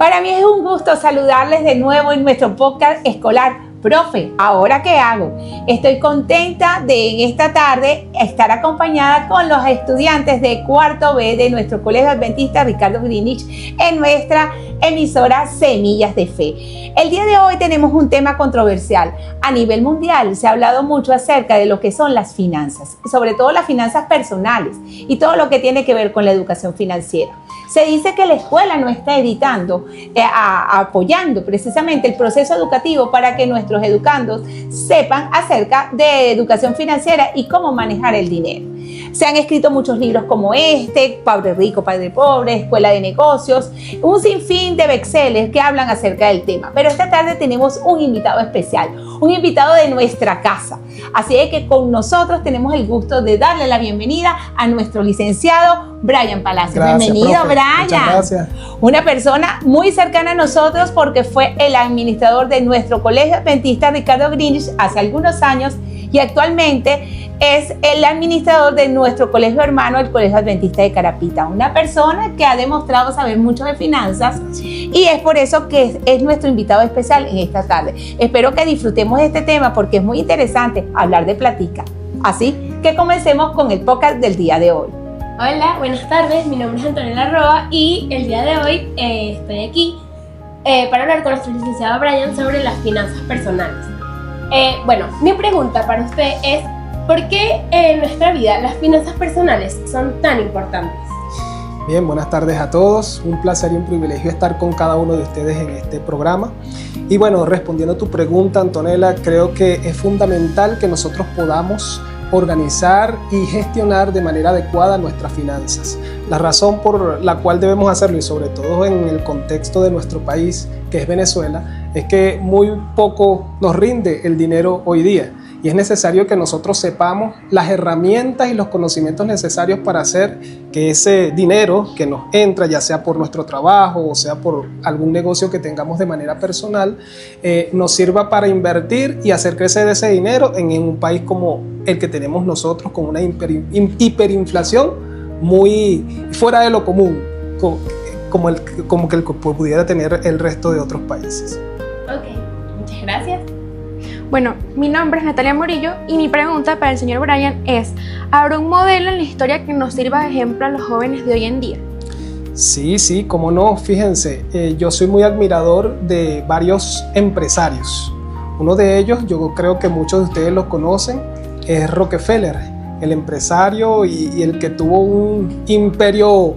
Para mí es un gusto saludarles de nuevo en nuestro podcast escolar. Profe, ¿ahora qué hago? Estoy contenta de en esta tarde estar acompañada con los estudiantes de cuarto B de nuestro Colegio Adventista Ricardo Greenwich en nuestra emisora Semillas de Fe. El día de hoy tenemos un tema controversial. A nivel mundial se ha hablado mucho acerca de lo que son las finanzas, sobre todo las finanzas personales y todo lo que tiene que ver con la educación financiera. Se dice que la escuela no está apoyando precisamente el proceso educativo para que nuestros educandos sepan acerca de educación financiera y cómo manejar el dinero. Se han escrito muchos libros como Padre Rico, Padre Pobre, Escuela de Negocios, un sinfín de bestsellers que hablan acerca del tema. Pero esta tarde tenemos un invitado especial, un invitado de nuestra casa. Así es que con nosotros tenemos el gusto de darle la bienvenida a nuestro licenciado Brian Palacios. Gracias, bienvenido, profe. Brian. Muchas gracias. Una persona muy cercana a nosotros porque fue el administrador de nuestro Colegio Adventista Ricardo Greenwich hace algunos años y actualmente es el administrador de nuestro colegio hermano, el Colegio Adventista de Carapita. Una persona que ha demostrado saber mucho de finanzas y es por eso que es nuestro invitado especial en esta tarde. Espero que disfrutemos este tema porque es muy interesante hablar de platica. Así que comencemos con el podcast del día de hoy. Hola, buenas tardes, mi nombre es Antonella Roa y el día de hoy estoy aquí para hablar con nuestro licenciado Brian sobre las finanzas personales. Mi pregunta para usted es, ¿por qué en nuestra vida las finanzas personales son tan importantes? Bien, buenas tardes a todos. Un placer y un privilegio estar con cada uno de ustedes en este programa. Y bueno, respondiendo a tu pregunta, Antonella, creo que es fundamental que nosotros podamos organizar y gestionar de manera adecuada nuestras finanzas. La razón por la cual debemos hacerlo, y sobre todo en el contexto de nuestro país, que es Venezuela, es que muy poco nos rinde el dinero hoy día. Y es necesario que nosotros sepamos las herramientas y los conocimientos necesarios para hacer que ese dinero que nos entra, ya sea por nuestro trabajo o sea por algún negocio que tengamos de manera personal, nos sirva para invertir y hacer crecer ese dinero en un país como el que tenemos nosotros, con una hiperinflación muy fuera de lo común, como que pudiera tener el resto de otros países. Ok, muchas gracias. Bueno, mi nombre es Natalia Morillo y mi pregunta para el señor Brian es: ¿habrá un modelo en la historia que nos sirva de ejemplo a los jóvenes de hoy en día? Sí, cómo no, fíjense, yo soy muy admirador de varios empresarios. Uno de ellos, yo creo que muchos de ustedes lo conocen, es Rockefeller, el empresario y el que tuvo un imperio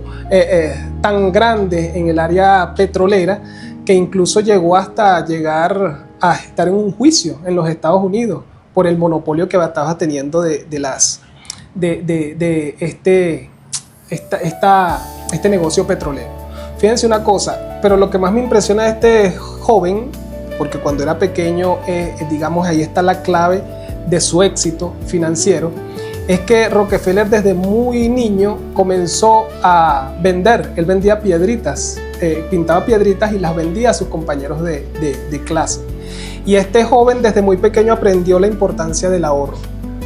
tan grande en el área petrolera que incluso llegó hasta llegar a estar en un juicio en los Estados Unidos por el monopolio que estaba teniendo de este negocio petrolero. Fíjense una cosa, pero lo que más me impresiona de este joven, porque cuando era pequeño, digamos, ahí está la clave de su éxito financiero, es que Rockefeller desde muy niño comenzó a vender. Él vendía piedritas, pintaba piedritas y las vendía a sus compañeros de clase. Y este joven desde muy pequeño aprendió la importancia del ahorro.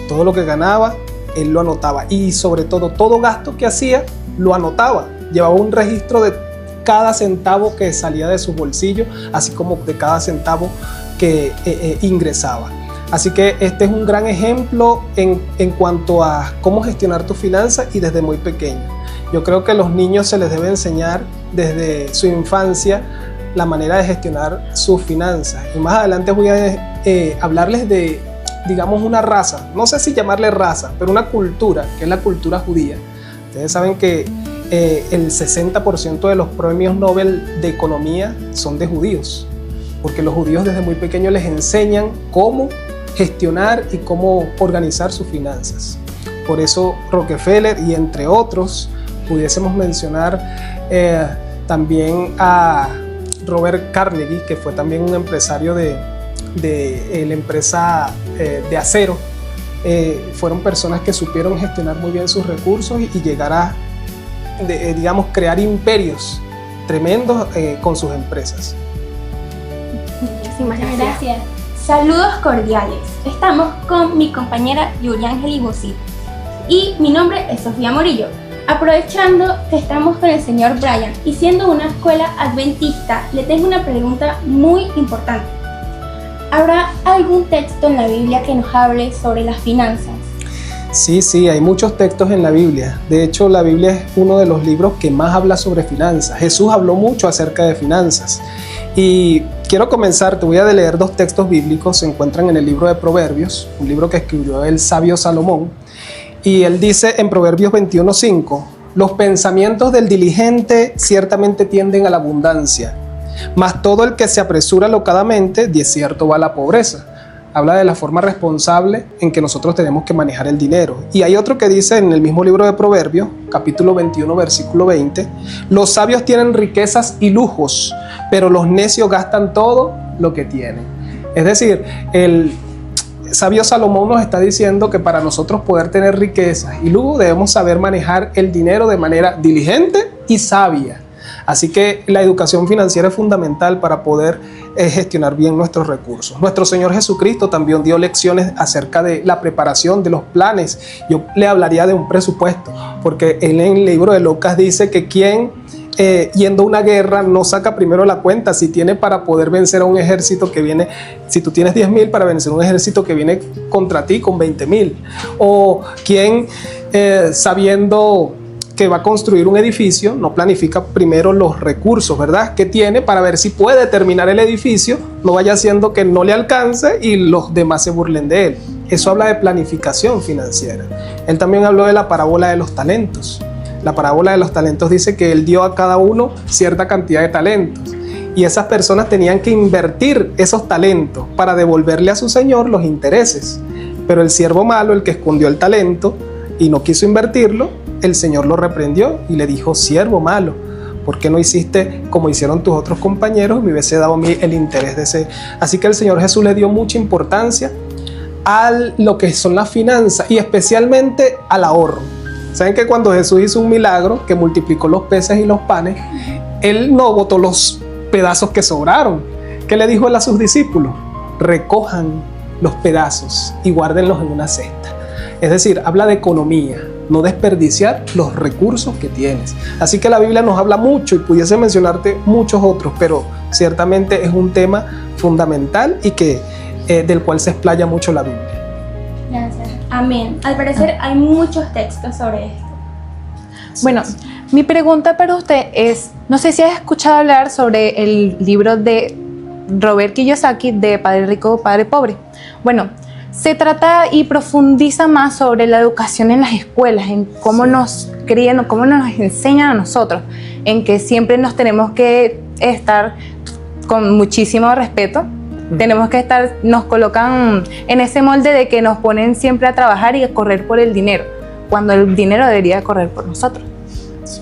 Todo lo que ganaba, él lo anotaba. Y sobre todo gasto que hacía, lo anotaba. Llevaba un registro de cada centavo que salía de su bolsillo, así como de cada centavo que ingresaba. Así que este es un gran ejemplo en cuanto a cómo gestionar tus finanzas y desde muy pequeño. Yo creo que a los niños se les debe enseñar desde su infancia la manera de gestionar sus finanzas. Y más adelante voy a hablarles de, digamos, una raza, no sé si llamarle raza, pero una cultura, que es la cultura judía. Ustedes saben que el 60% de los premios Nobel de Economía son de judíos, porque los judíos desde muy pequeños les enseñan cómo gestionar y cómo organizar sus finanzas. Por eso Rockefeller y entre otros pudiésemos mencionar también a Robert Carnegie, que fue también un empresario de la empresa de acero. Fueron personas que supieron gestionar muy bien sus recursos y llegar a, digamos, crear imperios tremendos con sus empresas. Muchísimas Gracias. Saludos cordiales. Estamos con mi compañera Yulia Ángel Ibosí y mi nombre es Sofía Morillo. Aprovechando que estamos con el señor Brian y siendo una escuela adventista, le tengo una pregunta muy importante. ¿Habrá algún texto en la Biblia que nos hable sobre las finanzas? Sí, hay muchos textos en la Biblia. De hecho, la Biblia es uno de los libros que más habla sobre finanzas. Jesús habló mucho acerca de finanzas. Y quiero comenzar, te voy a leer 2 textos bíblicos, se encuentran en el libro de Proverbios, un libro que escribió el sabio Salomón. Y él dice en Proverbios 21:5, los pensamientos del diligente ciertamente tienden a la abundancia, mas todo el que se apresura locadamente, de cierto va a la pobreza. Habla de la forma responsable en que nosotros tenemos que manejar el dinero. Y hay otro que dice en el mismo libro de Proverbios, capítulo 21, versículo 20, los sabios tienen riquezas y lujos, pero los necios gastan todo lo que tienen. Es decir, el sabio Salomón nos está diciendo que para nosotros poder tener riquezas y lujo debemos saber manejar el dinero de manera diligente y sabia. Así que la educación financiera es fundamental para poder gestionar bien nuestros recursos. Nuestro Señor Jesucristo también dio lecciones acerca de la preparación de los planes. Yo le hablaría de un presupuesto, porque en el libro de Lucas dice que quien yendo a una guerra no saca primero la cuenta si tiene para poder vencer a un ejército que viene, si tú tienes 10,000 para vencer a un ejército que viene contra ti con 20,000, o quien sabiendo que va a construir un edificio no planifica primero los recursos, ¿verdad?, que tiene para ver si puede terminar el edificio, no vaya haciendo que no le alcance y los demás se burlen de él. Eso habla de planificación financiera. Él también habló de la parábola de los talentos. La parábola de los talentos dice que él dio a cada uno cierta cantidad de talentos y esas personas tenían que invertir esos talentos para devolverle a su señor los intereses. Pero el siervo malo, el que escondió el talento y no quiso invertirlo, el señor lo reprendió y le dijo: siervo malo, ¿por qué no hiciste como hicieron tus otros compañeros? Me hubiese dado a mí el interés de ese. Así que el Señor Jesús le dio mucha importancia a lo que son las finanzas y especialmente al ahorro. ¿Saben que cuando Jesús hizo un milagro que multiplicó los peces y los panes, Él no botó los pedazos que sobraron? ¿Qué le dijo Él a sus discípulos? Recojan los pedazos y guárdenlos en una cesta. Es decir, habla de economía, no desperdiciar los recursos que tienes. Así que la Biblia nos habla mucho y pudiese mencionarte muchos otros, pero ciertamente es un tema fundamental y que, del cual se explaya mucho la Biblia. Gracias. Amén. Al parecer hay muchos textos sobre esto. Bueno, mi pregunta para usted es, no sé si has escuchado hablar sobre el libro de Robert Kiyosaki de Padre Rico, Padre Pobre. Bueno, se trata y profundiza más sobre la educación en las escuelas, en cómo nos crían o cómo nos enseñan a nosotros, en que siempre nos tenemos que estar con muchísimo respeto. Tenemos que estar, nos colocan en ese molde de que nos ponen siempre a trabajar y a correr por el dinero, cuando el dinero debería correr por nosotros. Sí.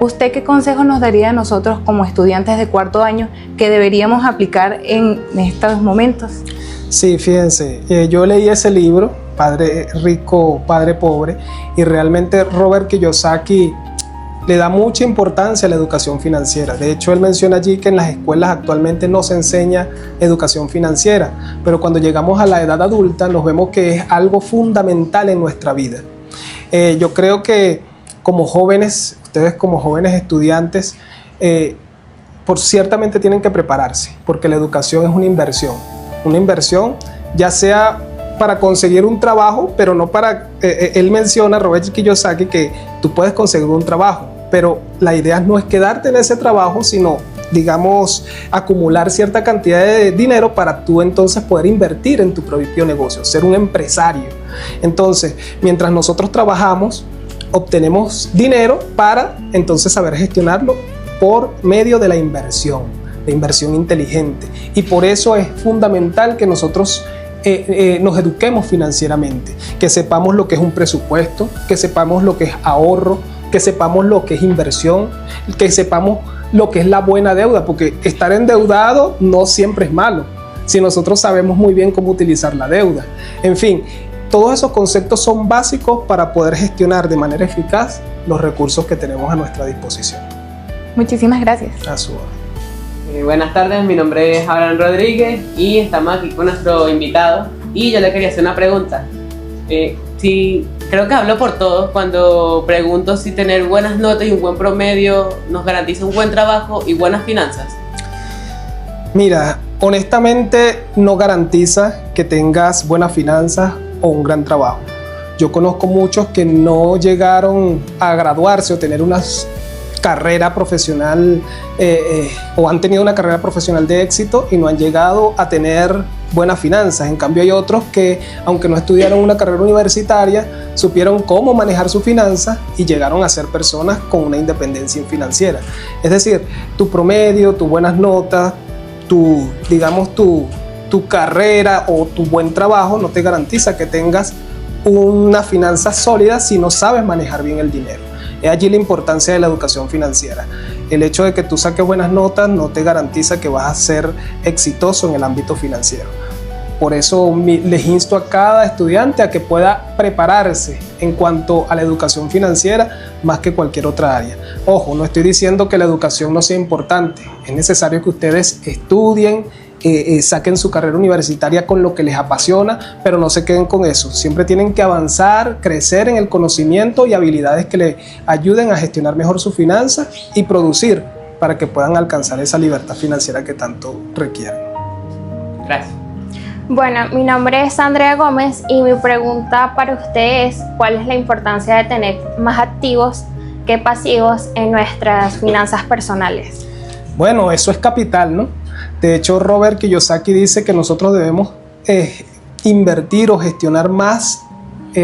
¿Usted qué consejo nos daría a nosotros como estudiantes de 4º año que deberíamos aplicar en estos momentos? Sí, fíjense, yo leí ese libro, Padre Rico, Padre Pobre, y realmente Robert Kiyosaki le da mucha importancia a la educación financiera. De hecho, él menciona allí que en las escuelas actualmente no se enseña educación financiera, pero cuando llegamos a la edad adulta nos vemos que es algo fundamental en nuestra vida. Yo creo que como jóvenes, ustedes como jóvenes estudiantes, ciertamente tienen que prepararse, porque la educación es una inversión ya sea para conseguir un trabajo, pero no para, él menciona, Robert Kiyosaki, que tú puedes conseguir un trabajo, pero la idea no es quedarte en ese trabajo, sino, digamos, acumular cierta cantidad de dinero para tú entonces poder invertir en tu propio negocio, ser un empresario. Entonces, mientras nosotros trabajamos, obtenemos dinero para entonces saber gestionarlo por medio de la inversión inteligente. Y por eso es fundamental que nosotros nos eduquemos financieramente, que sepamos lo que es un presupuesto, que sepamos lo que es ahorro, que sepamos lo que es inversión, que sepamos lo que es la buena deuda, porque estar endeudado no siempre es malo, si nosotros sabemos muy bien cómo utilizar la deuda. En fin, todos esos conceptos son básicos para poder gestionar de manera eficaz los recursos que tenemos a nuestra disposición. Muchísimas gracias. A su orden. Buenas tardes, mi nombre es Abraham Rodríguez y estamos aquí con nuestro invitado y yo le quería hacer una pregunta. Si sí, creo que hablo por todos cuando pregunto si tener buenas notas y un buen promedio nos garantiza un buen trabajo y buenas finanzas. Mira, honestamente no garantiza que tengas buenas finanzas o un gran trabajo. Yo conozco muchos que no llegaron a graduarse o tener una carrera profesional o han tenido una carrera profesional de éxito y no han llegado a tener buenas finanzas. En cambio hay otros que, aunque no estudiaron una carrera universitaria, supieron cómo manejar sus finanzas y llegaron a ser personas con una independencia financiera. Es decir, tu promedio, tus buenas notas, tu carrera o tu buen trabajo no te garantiza que tengas una finanza sólida si no sabes manejar bien el dinero. Es allí la importancia de la educación financiera. El hecho de que tú saques buenas notas no te garantiza que vas a ser exitoso en el ámbito financiero. Por eso les insto a cada estudiante a que pueda prepararse en cuanto a la educación financiera más que cualquier otra área. Ojo, no estoy diciendo que la educación no sea importante. Es necesario que ustedes estudien, saquen su carrera universitaria con lo que les apasiona, pero no se queden con eso. Siempre tienen que avanzar, crecer en el conocimiento y habilidades que les ayuden a gestionar mejor sus finanzas y producir para que puedan alcanzar esa libertad financiera que tanto requieren. Gracias. Bueno, mi nombre es Andrea Gómez y mi pregunta para usted es: ¿cuál es la importancia de tener más activos que pasivos en nuestras finanzas personales? Bueno, eso es capital, ¿no? De hecho, Robert Kiyosaki dice que nosotros debemos invertir o gestionar más,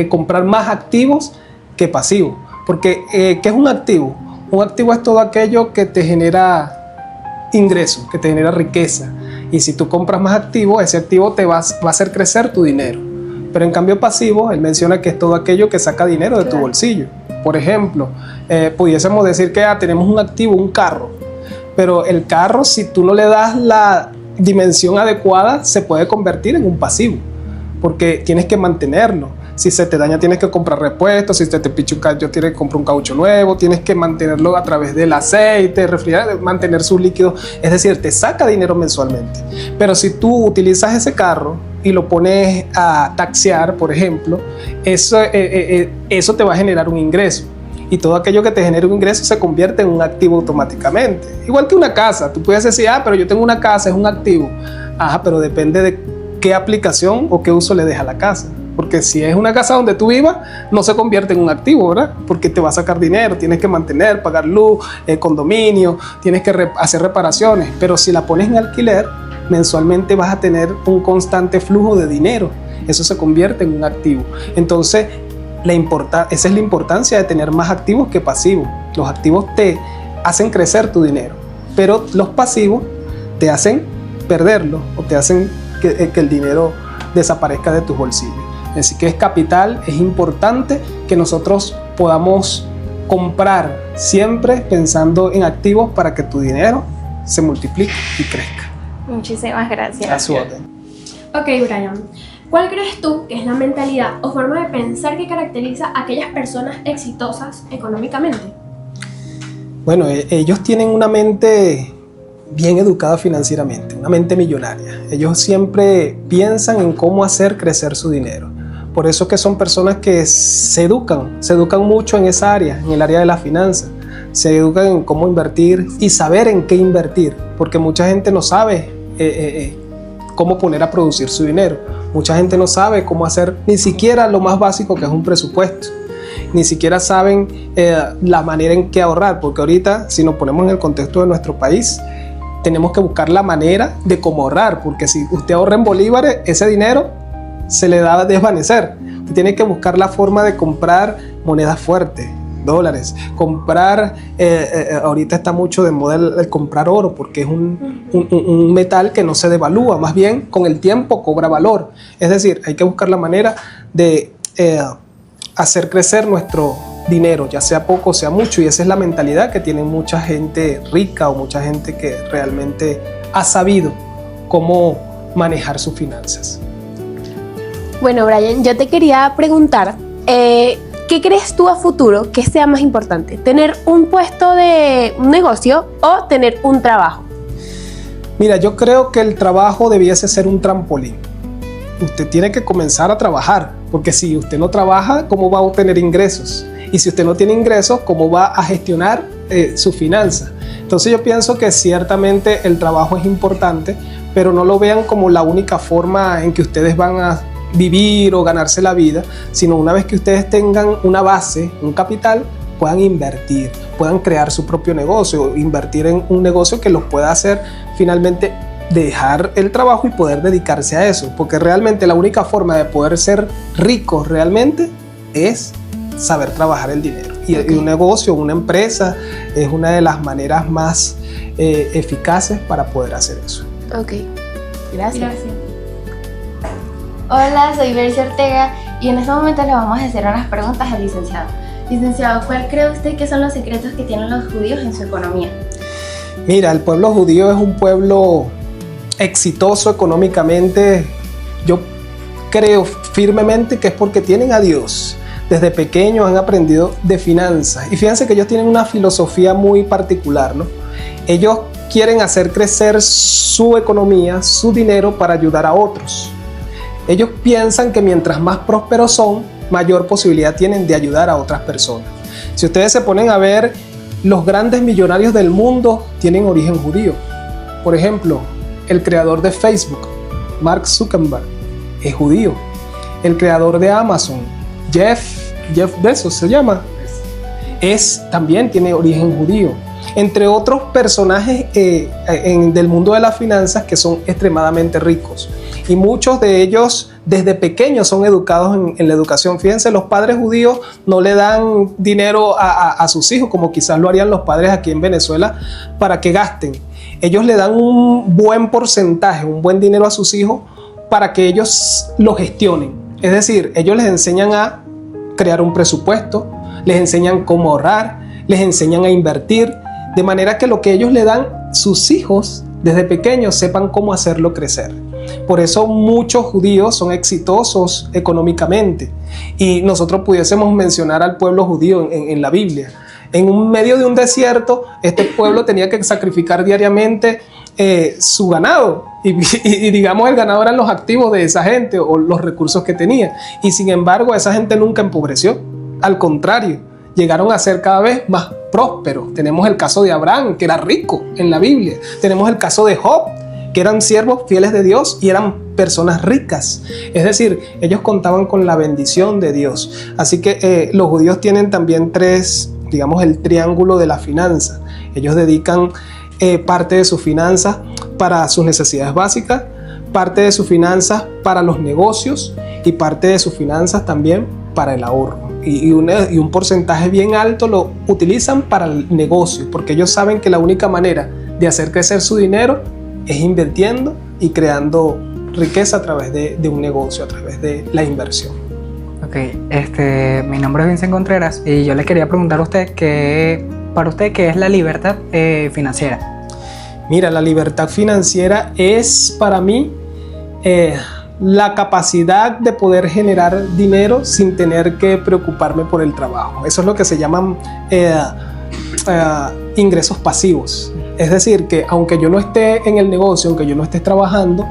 comprar más activos que pasivos. Porque, ¿qué es un activo? Un activo es todo aquello que te genera ingresos, que te genera riqueza. Y si tú compras más activos, ese activo te va a hacer crecer tu dinero. Pero en cambio pasivo, él menciona que es todo aquello que saca dinero de tu bolsillo. Por ejemplo, pudiésemos decir que tenemos un activo, un carro. Pero el carro, si tú no le das la dimensión adecuada, se puede convertir en un pasivo. Porque tienes que mantenerlo. Si se te daña, tienes que comprar repuestos. Si se te picha un caucho, tienes que comprar un caucho nuevo. Tienes que mantenerlo a través del aceite, refrigerar, mantener sus líquidos. Es decir, te saca dinero mensualmente. Pero si tú utilizas ese carro y lo pones a taxiar, por ejemplo, eso te va a generar un ingreso. Y todo aquello que te genere un ingreso se convierte en un activo automáticamente. Igual que una casa. Tú puedes decir, pero yo tengo una casa, es un activo. Pero depende de qué aplicación o qué uso le deja a la casa. Porque si es una casa donde tú vivas, no se convierte en un activo, ¿verdad? Porque te va a sacar dinero, tienes que mantener, pagar luz, condominio, tienes que hacer reparaciones. Pero si la pones en alquiler, mensualmente vas a tener un constante flujo de dinero. Eso se convierte en un activo. Entonces, esa es la importancia de tener más activos que pasivos. Los activos te hacen crecer tu dinero, pero los pasivos te hacen perderlo o te hacen que el dinero desaparezca de tus bolsillos. Así que es capital, es importante que nosotros podamos comprar siempre pensando en activos para que tu dinero se multiplique y crezca. Muchísimas gracias. A su orden. Ok, Brian. ¿Cuál crees tú que es la mentalidad o forma de pensar que caracteriza a aquellas personas exitosas económicamente? Bueno, ellos tienen una mente bien educada financieramente, una mente millonaria. Ellos siempre piensan en cómo hacer crecer su dinero. Por eso que son personas que se educan mucho en esa área, en el área de las finanzas. Se educan en cómo invertir y saber en qué invertir, porque mucha gente no sabe cómo poner a producir su dinero. Mucha gente no sabe cómo hacer ni siquiera lo más básico, que es un presupuesto. Ni siquiera saben la manera en que ahorrar, porque ahorita, si nos ponemos en el contexto de nuestro país, tenemos que buscar la manera de cómo ahorrar, porque si usted ahorra en bolívares, ese dinero se le da a desvanecer. Usted tiene que buscar la forma de comprar monedas fuertes, dólares, comprar, ahorita está mucho de moda el comprar oro, porque es un metal que no se devalúa, más bien con el tiempo cobra valor. Es decir, hay que buscar la manera de hacer crecer nuestro dinero, ya sea poco o sea mucho, y esa es la mentalidad que tiene mucha gente rica o mucha gente que realmente ha sabido cómo manejar sus finanzas. Bueno, Brian, yo te quería preguntar, ¿qué crees tú a futuro que sea más importante? ¿Tener un puesto de un negocio o tener un trabajo? Mira, yo creo que el trabajo debiese ser un trampolín. Usted tiene que comenzar a trabajar, porque si usted no trabaja, ¿cómo va a obtener ingresos? Y si usted no tiene ingresos, ¿cómo va a gestionar su finanza? Entonces yo pienso que ciertamente el trabajo es importante, pero no lo vean como la única forma en que ustedes van a vivir o ganarse la vida, sino una vez que ustedes tengan una base, un capital, puedan invertir, puedan crear su propio negocio, invertir en un negocio que los pueda hacer finalmente dejar el trabajo y poder dedicarse a eso, porque realmente la única forma de poder ser ricos realmente es saber trabajar el dinero. Y un negocio, una empresa es una de las maneras más eficaces para poder hacer eso. Ok, gracias. Hola, soy Bercia Ortega y en este momento le vamos a hacer unas preguntas al licenciado. Licenciado, ¿cuál cree usted que son los secretos que tienen los judíos en su economía? Mira, el pueblo judío es un pueblo exitoso económicamente. Yo creo firmemente que es porque tienen a Dios. Desde pequeños han aprendido de finanzas. Y fíjense que ellos tienen una filosofía muy particular, ¿no? Ellos quieren hacer crecer su economía, su dinero para ayudar a otros. Ellos piensan que mientras más prósperos son, mayor posibilidad tienen de ayudar a otras personas. Si ustedes se ponen a ver, los grandes millonarios del mundo tienen origen judío. Por ejemplo, el creador de Facebook, Mark Zuckerberg, es judío. El creador de Amazon, Jeff Bezos se llama, también tiene origen judío. Entre otros personajes del mundo de las finanzas que son extremadamente ricos. Y muchos de ellos desde pequeños son educados en la educación. Fíjense, los padres judíos no le dan dinero a sus hijos como quizás lo harían los padres aquí en Venezuela para que gasten. Ellos le dan un buen porcentaje, un buen dinero a sus hijos para que ellos lo gestionen. Es decir, ellos les enseñan a crear un presupuesto, les enseñan cómo ahorrar, les enseñan a invertir, de manera que lo que ellos le dan, sus hijos desde pequeños sepan cómo hacerlo crecer. Por eso muchos judíos son exitosos económicamente y nosotros pudiésemos mencionar al pueblo judío en la Biblia. En medio de un desierto, este pueblo tenía que sacrificar diariamente su ganado y digamos el ganado eran los activos de esa gente o los recursos que tenía, y sin embargo esa gente nunca empobreció, al contrario, llegaron a ser cada vez más prósperos. Tenemos el caso de Abraham, que era rico en la Biblia. Tenemos el caso de Job, que eran siervos fieles de Dios y eran personas ricas. Es decir, ellos contaban con la bendición de Dios. Así que los judíos tienen también digamos, el triángulo de la finanza. Ellos dedican parte de sus finanzas para sus necesidades básicas, parte de sus finanzas para los negocios y parte de sus finanzas también para el ahorro. Y un porcentaje bien alto lo utilizan para el negocio, porque ellos saben que la única manera de hacer crecer su dinero es invirtiendo y creando riqueza a través de un negocio, a través de la inversión. Ok, mi nombre es Vincent Contreras y yo le quería preguntar a usted para usted, ¿qué es la libertad financiera? Mira, la libertad financiera es para mí la capacidad de poder generar dinero sin tener que preocuparme por el trabajo. Eso es lo que se llaman ingresos pasivos. Es decir, que aunque yo no esté en el negocio, aunque yo no esté trabajando,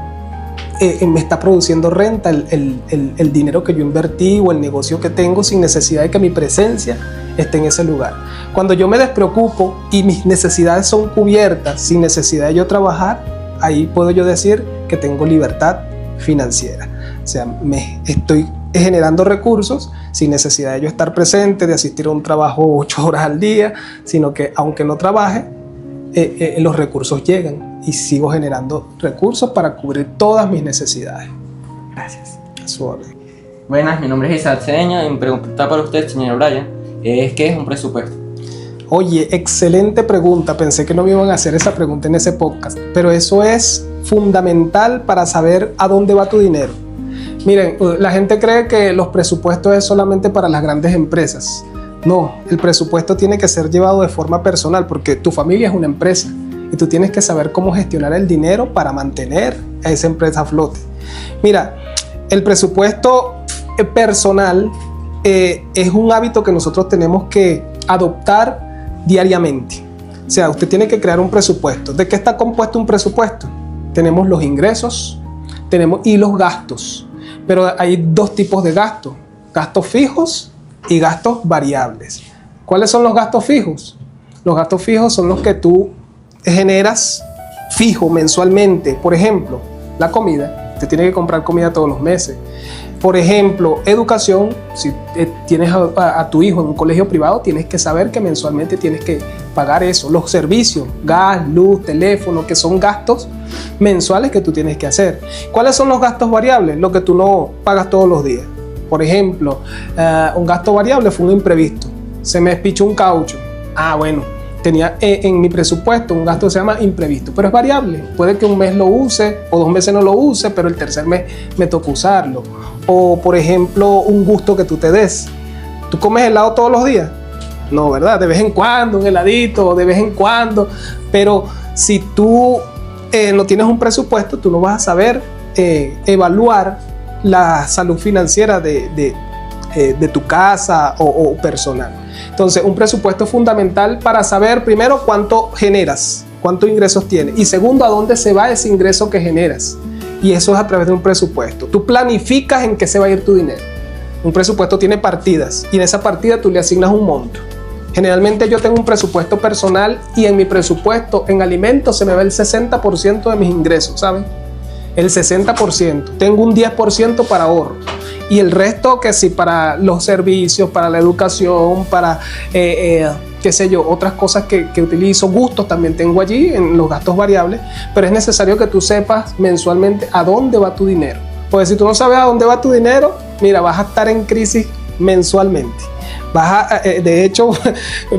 me está produciendo renta el dinero que yo invertí o el negocio que tengo sin necesidad de que mi presencia esté en ese lugar. Cuando yo me despreocupo y mis necesidades son cubiertas sin necesidad de yo trabajar, ahí puedo yo decir que tengo libertad financiera. O sea, me estoy generando recursos sin necesidad de yo estar presente, de asistir a un trabajo 8 horas al día, sino que aunque no trabaje, los recursos llegan y sigo generando recursos para cubrir todas mis necesidades. Gracias. A su orden. Buenas, mi nombre es Isaac Cedeño y mi pregunta para usted, señor Brian, es ¿qué es un presupuesto? Oye, excelente pregunta. Pensé que no me iban a hacer esa pregunta en ese podcast, pero eso es fundamental para saber a dónde va tu dinero. Miren, la gente cree que los presupuestos es solamente para las grandes empresas. No, el presupuesto tiene que ser llevado de forma personal porque tu familia es una empresa y tú tienes que saber cómo gestionar el dinero para mantener a esa empresa a flote. Mira, el presupuesto personal es un hábito que nosotros tenemos que adoptar diariamente. O sea, usted tiene que crear un presupuesto. ¿De qué está compuesto un presupuesto? Tenemos los ingresos y los gastos. Pero hay dos tipos de gastos: gastos fijos y gastos variables. ¿Cuáles son los gastos fijos? Los gastos fijos son los que tú generas fijo mensualmente. Por ejemplo, la comida. Te tienes que comprar comida todos los meses. Por ejemplo, educación. Si tienes a tu hijo en un colegio privado, tienes que saber que mensualmente tienes que pagar eso. Los servicios, gas, luz, teléfono, que son gastos mensuales que tú tienes que hacer. ¿Cuáles son los gastos variables? Lo que tú no pagas todos los días. Por ejemplo, un gasto variable fue un imprevisto. Se me despichó un caucho. Bueno, tenía en mi presupuesto un gasto que se llama imprevisto, pero es variable. Puede que un mes lo use o 2 meses no lo use, pero el tercer mes me toca usarlo. O, por ejemplo, un gusto que tú te des. ¿Tú comes helado todos los días? No, ¿verdad? De vez en cuando, un heladito, de vez en cuando. Pero si tú no tienes un presupuesto, tú no vas a saber evaluar la salud financiera de tu casa o personal. Entonces, un presupuesto es fundamental para saber, primero, cuánto generas, cuántos ingresos tienes, y segundo, a dónde se va ese ingreso que generas. Y eso es a través de un presupuesto. Tú planificas en qué se va a ir tu dinero. Un presupuesto tiene partidas y en esa partida tú le asignas un monto. Generalmente yo tengo un presupuesto personal y en mi presupuesto en alimentos se me va el 60% de mis ingresos, ¿saben? El 60%. Tengo un 10% para ahorro. Y el resto, que sí, para los servicios, para la educación, para, qué sé yo, otras cosas que utilizo, gustos también tengo allí en los gastos variables, pero es necesario que tú sepas mensualmente a dónde va tu dinero. Porque si tú no sabes a dónde va tu dinero, mira, vas a estar en crisis mensualmente. De hecho,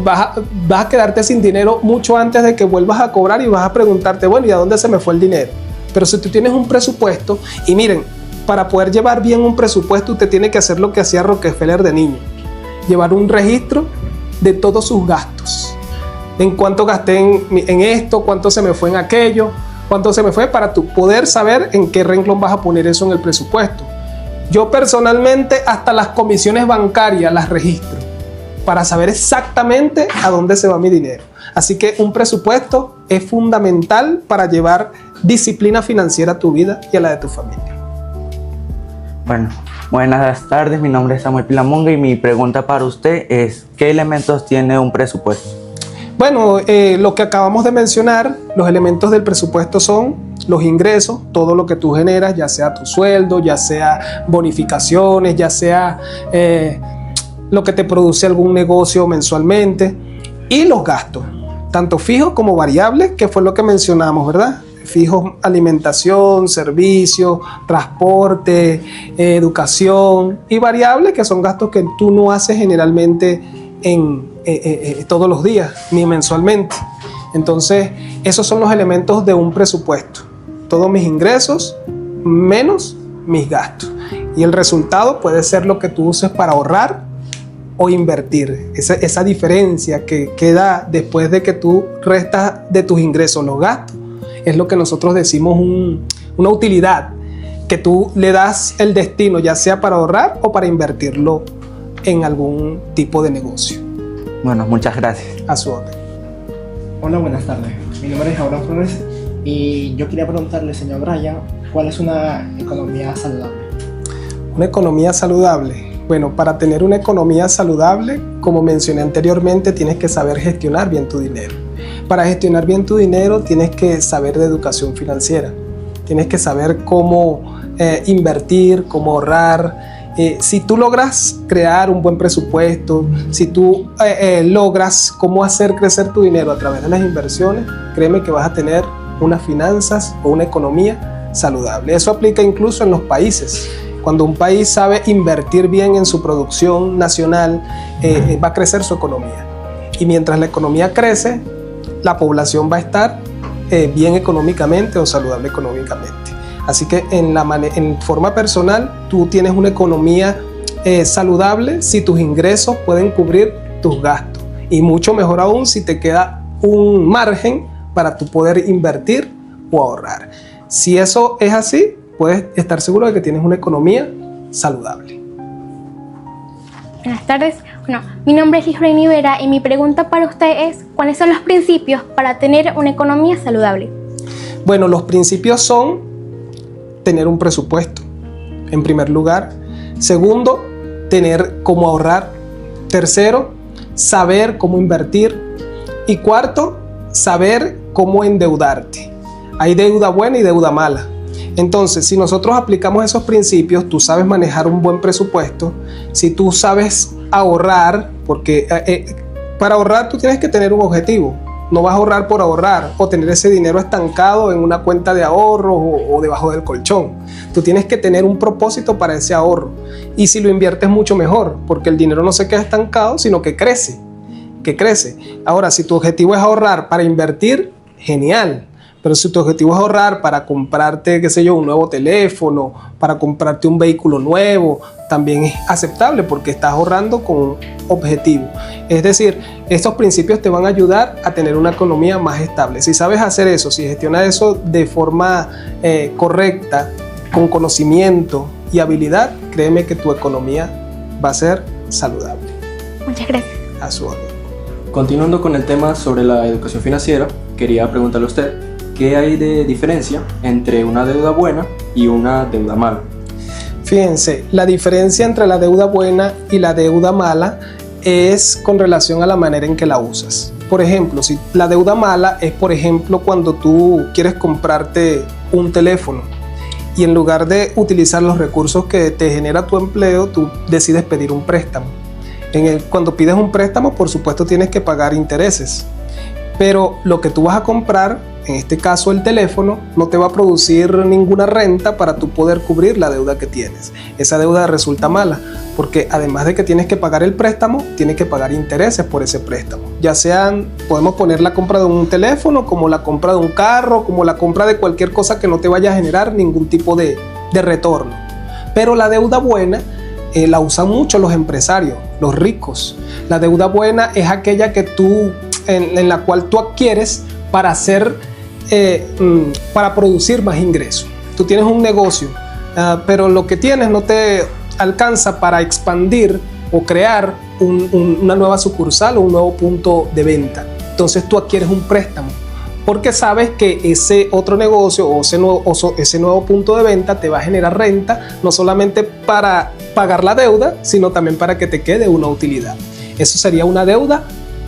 vas a quedarte sin dinero mucho antes de que vuelvas a cobrar y vas a preguntarte, bueno, ¿y a dónde se me fue el dinero? Pero si tú tienes un presupuesto, y miren, para poder llevar bien un presupuesto, usted tiene que hacer lo que hacía Rockefeller de niño: llevar un registro de todos sus gastos, en cuánto gasté en esto, cuánto se me fue en aquello, cuánto se me fue, para tú poder saber en qué renglón vas a poner eso en el presupuesto. Yo personalmente hasta las comisiones bancarias las registro para saber exactamente a dónde se va mi dinero. Así que un presupuesto es fundamental para llevar disciplina financiera a tu vida y a la de tu familia. Bueno, buenas tardes, mi nombre es Samuel Pilamonga y mi pregunta para usted es: ¿qué elementos tiene un presupuesto? Bueno, lo que acabamos de mencionar, los elementos del presupuesto son los ingresos, todo lo que tú generas, ya sea tu sueldo, ya sea bonificaciones, ya sea lo que te produce algún negocio mensualmente, y los gastos, tanto fijos como variables, que fue lo que mencionamos, ¿verdad? Fijos: alimentación, servicios, transporte, educación, y variables, que son gastos que tú no haces generalmente todos los días ni mensualmente. Entonces, esos son los elementos de un presupuesto: todos mis ingresos menos mis gastos, y el resultado puede ser lo que tú uses para ahorrar o invertir. Esa diferencia que queda después de que tú restas de tus ingresos los gastos es lo que nosotros decimos una utilidad, que tú le das el destino, ya sea para ahorrar o para invertirlo en algún tipo de negocio. Bueno, muchas gracias. A su orden. Hola, buenas tardes. Mi nombre es Abraham Flores y yo quería preguntarle, señor Brian, ¿cuál es una economía saludable? Una economía saludable. Bueno, para tener una economía saludable, como mencioné anteriormente, tienes que saber gestionar bien tu dinero. Para gestionar bien tu dinero, tienes que saber de educación financiera. Tienes que saber cómo invertir, cómo ahorrar. Si tú logras crear un buen presupuesto, si tú logras cómo hacer crecer tu dinero a través de las inversiones, créeme que vas a tener unas finanzas o una economía saludable. Eso aplica incluso en los países. Cuando un país sabe invertir bien en su producción nacional, va a crecer su economía. Y mientras la economía crece, la población va a estar bien económicamente o saludable económicamente. Así que en forma personal, tú tienes una economía saludable si tus ingresos pueden cubrir tus gastos. Y mucho mejor aún si te queda un margen para tú poder invertir o ahorrar. Si eso es así, puedes estar seguro de que tienes una economía saludable. Buenas tardes. Bueno, mi nombre es Lisraini Vera y mi pregunta para usted es: ¿cuáles son los principios para tener una economía saludable? Bueno, los principios son tener un presupuesto. en primer lugar. Segundo, tener cómo ahorrar. Tercero, saber cómo invertir. Y cuarto, saber cómo endeudarte. Hay deuda buena y deuda mala. Entonces, si nosotros aplicamos esos principios, tú sabes manejar un buen presupuesto, si tú sabes ahorrar, porque para ahorrar tú tienes que tener un objetivo. No vas a ahorrar por ahorrar o tener ese dinero estancado en una cuenta de ahorro o debajo del colchón. Tú tienes que tener un propósito para ese ahorro. Y si lo inviertes mucho mejor, porque el dinero no se queda estancado, sino que crece. Ahora, si tu objetivo es ahorrar para invertir, genial. Pero si tu objetivo es ahorrar para comprarte, qué sé yo, un nuevo teléfono, para comprarte un vehículo nuevo, también es aceptable porque estás ahorrando con un objetivo. Es decir, estos principios te van a ayudar a tener una economía más estable. Si sabes hacer eso, si gestionas eso de forma correcta, con conocimiento y habilidad, créeme que tu economía va a ser saludable. Muchas gracias. A su orden. Continuando con el tema sobre la educación financiera, quería preguntarle a usted, ¿qué hay de diferencia entre una deuda buena y una deuda mala? Fíjense, la diferencia entre la deuda buena y la deuda mala es con relación a la manera en que la usas. Por ejemplo, si la deuda mala es, por ejemplo, cuando tú quieres comprarte un teléfono y en lugar de utilizar los recursos que te genera tu empleo, tú decides pedir un préstamo. Cuando pides un préstamo, por supuesto, tienes que pagar intereses. Pero lo que tú vas a comprar, en este caso el teléfono, no te va a producir ninguna renta para tú poder cubrir la deuda que tienes. Esa deuda resulta mala, porque además de que tienes que pagar el préstamo, tienes que pagar intereses por ese préstamo. Ya sean, podemos poner la compra de un teléfono, como la compra de un carro, como la compra de cualquier cosa que no te vaya a generar ningún tipo de retorno. Pero la deuda buena la usan mucho los empresarios, los ricos. La deuda buena es aquella que en la cual tú adquieres para para producir más ingresos. Tú tienes un negocio, pero lo que tienes no te alcanza para expandir o crear una nueva sucursal o un nuevo punto de venta. Entonces tú adquieres un préstamo porque sabes que ese otro negocio o ese nuevo punto de venta te va a generar renta, no solamente para pagar la deuda, sino también para que te quede una utilidad. Eso sería una deuda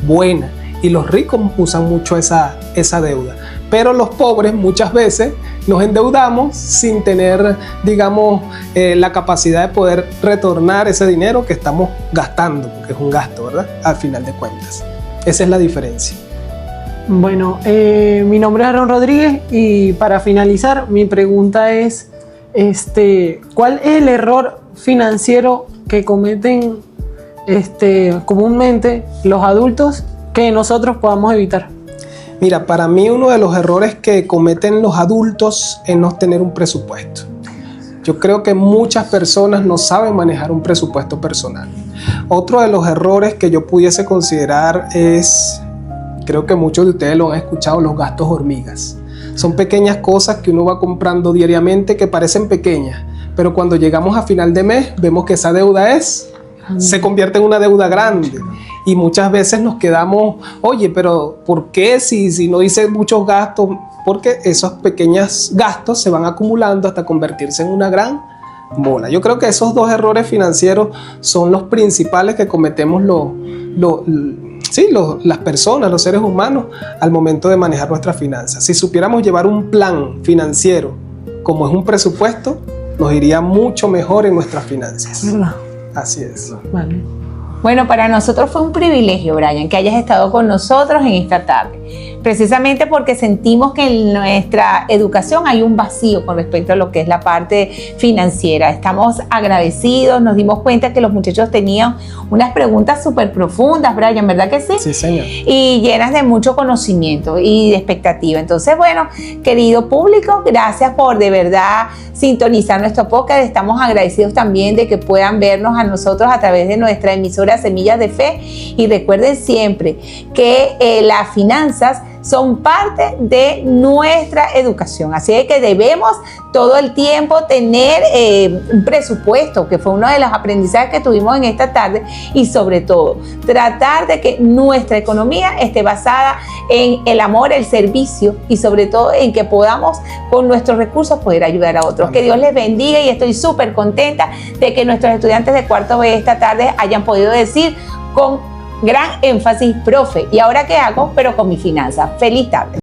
buena. Y los ricos usan mucho esa deuda. Pero los pobres muchas veces nos endeudamos sin tener, digamos, la capacidad de poder retornar ese dinero que estamos gastando, porque es un gasto, ¿verdad? Al final de cuentas. Esa es la diferencia. Bueno, mi nombre es Aaron Rodríguez y para finalizar mi pregunta es, ¿cuál es el error financiero que cometen comúnmente los adultos que nosotros podamos evitar? Mira, para mí uno de los errores que cometen los adultos es no tener un presupuesto. Yo creo que muchas personas no saben manejar un presupuesto personal. Otro de los errores que yo pudiese considerar es, creo que muchos de ustedes lo han escuchado, los gastos hormigas. Son pequeñas cosas que uno va comprando diariamente que parecen pequeñas, pero cuando llegamos a final de mes vemos que esa deuda se convierte en una deuda grande. Y muchas veces nos quedamos, oye, pero ¿por qué si no hice muchos gastos? Porque esos pequeños gastos se van acumulando hasta convertirse en una gran bola. Yo creo que esos dos errores financieros son los principales que cometemos las personas, los seres humanos, al momento de manejar nuestras finanzas. Si supiéramos llevar un plan financiero como es un presupuesto, nos iría mucho mejor en nuestras finanzas. ¿Verdad? Así es. Vale. Bueno, para nosotros fue un privilegio, Brian, que hayas estado con nosotros en esta tarde, precisamente porque sentimos que en nuestra educación hay un vacío con respecto a lo que es la parte financiera. Estamos agradecidos, nos dimos cuenta que los muchachos tenían unas preguntas súper profundas, Brian, ¿verdad que sí? Sí, señor. Y llenas de mucho conocimiento y de expectativa. Entonces, bueno, querido público, gracias por de verdad sintonizar nuestro podcast. Estamos agradecidos también de que puedan vernos a nosotros a través de nuestra emisora Semillas de Fe, y recuerden siempre que las finanzas son parte de nuestra educación. Así que debemos todo el tiempo tener un presupuesto, que fue uno de los aprendizajes que tuvimos en esta tarde, y sobre todo tratar de que nuestra economía esté basada en el amor, el servicio y sobre todo en que podamos con nuestros recursos poder ayudar a otros. Que Dios les bendiga y estoy súper contenta de que nuestros estudiantes de cuarto B esta tarde hayan podido decir con gran énfasis, profe, ¿y ahora qué hago? Pero con mi finanza. Feliz tarde.